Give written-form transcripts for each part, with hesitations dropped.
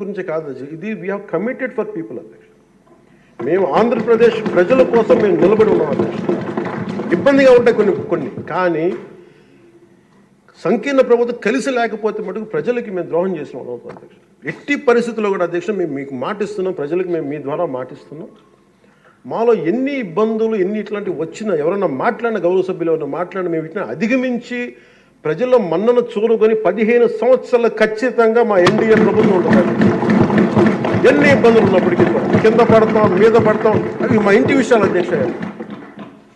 గురించి కాదు, ఇది we have committed for people అధ్యక్ష. మేము ఆంధ్రప్రదేశ్ ప్రజల కోసం మేము నిలబడి ఉన్నాం అధ్యక్ష. ఇబ్బందిగా ఉంటాయి కొన్ని కానీ సంకీర్ణ ప్రభుత్వం కలిసి లేకపోతే మటుకు ప్రజలకి మేము ద్రోహం చేసిన వాళ్ళం అధ్యక్ష. ఎట్టి పరిస్థితుల్లో కూడా అధ్యక్ష మేము మీకు మాటిస్తున్నాం, ప్రజలకు మేము మీ ద్వారా మాటిస్తున్నాం. మాలో ఎన్ని ఇబ్బందులు ఎన్ని ఇట్లాంటివి వచ్చినా ఎవరైనా మాట్లాడిన గౌరవ సభ్యులు ఎవరైనా మాట్లాడిన మేము వీటిని అధిగమించి ప్రజల్లో మన్నను చూరుకొని 15 సంవత్సరాలు ఖచ్చితంగా మా ఎన్డీఏ ప్రభుత్వం ఉంటుంది. ఎన్ని ఇబ్బందులు ఉన్నప్పటికీ కింద పడతాం మీద పడతాం, అవి మా ఇంటి విషయాలు అధ్యక్ష.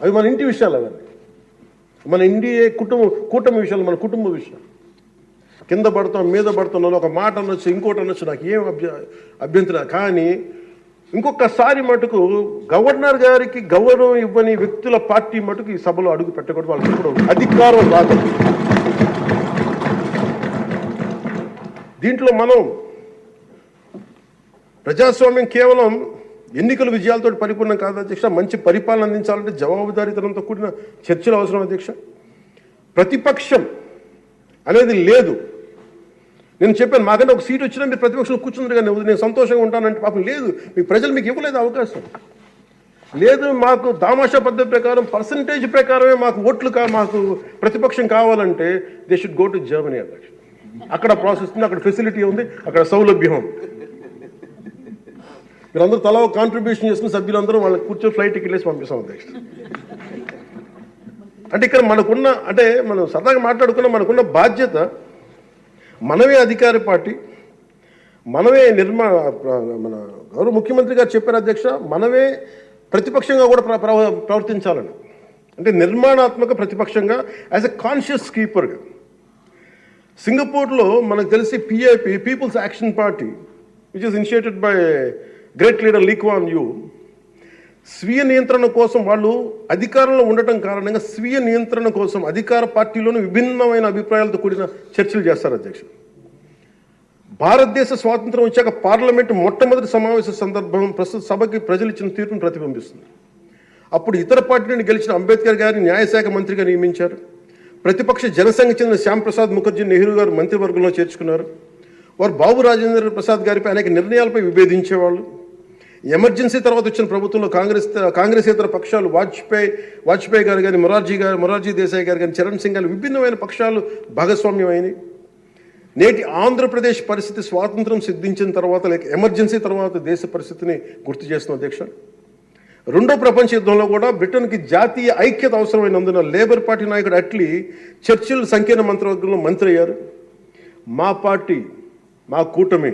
అవి మన ఇంటి విషయాలు, అవన్నీ మన ఎన్డీఏ కూటమి విషయాలు, మన కుటుంబ విషయాలు. కింద పడతాం మీద పడతాం, ఒక మాట అనొచ్చు ఇంకోటి అనొచ్చు, నాకు ఏం అభ్యంతరం. కానీ ఇంకొకసారి మటుకు గవర్నర్ గారికి గౌరవం ఇవ్వని వ్యక్తుల పార్టీ మటుకు ఈ సభలో అడుగు పెట్టకూడదు. వాళ్ళకి ఇప్పుడు అధికారం రాదు. దీంట్లో మనం ప్రజాస్వామ్యం కేవలం ఎన్నికల విజయాలతో పరిపూర్ణం కాదు అధ్యక్ష. మంచి పరిపాలన అందించాలంటే జవాబుదారీతనంతో కూడిన చర్చలు అవసరం అధ్యక్ష. ప్రతిపక్షం అనేది లేదు. నేను చెప్పాను, మాకంటే ఒక సీట్ వచ్చినా మీరు ప్రతిపక్షంలో కూర్చున్నారు కానీ నేను సంతోషంగా ఉంటానంటే పాపం లేదు. మీ ప్రజలు మీకు ఇవ్వలేదు అవకాశం లేదు. మాకు దామాషా పద్ధతి ప్రకారం పర్సంటేజ్ ప్రకారమే మాకు ఓట్లు మాకు ప్రతిపక్షం కావాలంటే they should go to Germany అధ్యక్ష. అక్కడ ప్రాసెస్ ఉంది, అక్కడ ఫెసిలిటీ ఉంది, అక్కడ సౌలభ్యం ఉంది. మీరందరూ తలా కాంట్రిబ్యూషన్ చేసుకుని సభ్యులందరూ వాళ్ళకి కూర్చొని ఫ్లైట్ టికెట్ వేసి పంపిస్తాం అధ్యక్ష. అంటే ఇక్కడ మనకున్న, అంటే మనం సరదాగా మాట్లాడుకున్న మనకున్న బాధ్యత, మనమే అధికార పార్టీ, మనమే మన గౌరవ ముఖ్యమంత్రి గారు చెప్పారు అధ్యక్ష, మనమే ప్రతిపక్షంగా కూడా ప్రవర్తించాలని. అంటే నిర్మాణాత్మక ప్రతిపక్షంగా యాజ్ ఎ కాన్షియస్ కీపర్గా. సింగపూర్లో మనకు తెలిసి PIP, People's Action Party, which is initiated by great leader Lee Kuan Yew, స్వీయ నియంత్రణ కోసం వాళ్ళు అధికారంలో ఉండటం కారణంగా స్వీయ నియంత్రణ కోసం అధికార పార్టీలోనూ విభిన్నమైన అభిప్రాయాలతో కూడిన చర్చలు చేస్తారు అధ్యక్ష. భారతదేశ స్వాతంత్రం వచ్చాక పార్లమెంటు మొట్టమొదటి సమావేశ సందర్భం ప్రస్తుత సభకి ప్రజలు ఇచ్చిన తీర్పును ప్రతిబింబిస్తుంది. అప్పుడు ఇతర పార్టీ నుండి గెలిచిన అంబేద్కర్ గారిని న్యాయశాఖ మంత్రిగా నియమించారు. ప్రతిపక్ష జనసంఘ చెందిన శ్యాంప్రసాద్ ముఖర్జీ నెహ్రూ గారు మంత్రివర్గంలో చేర్చుకున్నారు. వారు బాబు రాజేంద్ర ప్రసాద్ గారిపై అనేక నిర్ణయాలపై విభేదించేవాళ్ళు. ఎమర్జెన్సీ తర్వాత వచ్చిన ప్రభుత్వంలో కాంగ్రెసేతర పక్షాలు వాజ్పేయి గారు కానీ మొరార్జీ దేశాయ్ గారు కానీ చరణ్ సింగ్ గారు విభిన్నమైన పక్షాలు భాగస్వామ్యం అయినాయి. నేటి ఆంధ్రప్రదేశ్ పరిస్థితి స్వాతంత్రం సిద్ధించిన తర్వాత లేక ఎమర్జెన్సీ తర్వాత దేశ పరిస్థితిని గుర్తు చేస్తున్న అధ్యక్ష. రెండో ప్రపంచ యుద్ధంలో కూడా బ్రిటన్కి జాతీయ ఐక్యత అవసరమైనందున లేబర్ పార్టీ నాయకుడు అట్లీ చర్చిల్ సంకీర్ణ మంత్రివర్గంలో మంత్రి అయ్యారు. మా పార్టీ, మా కూటమి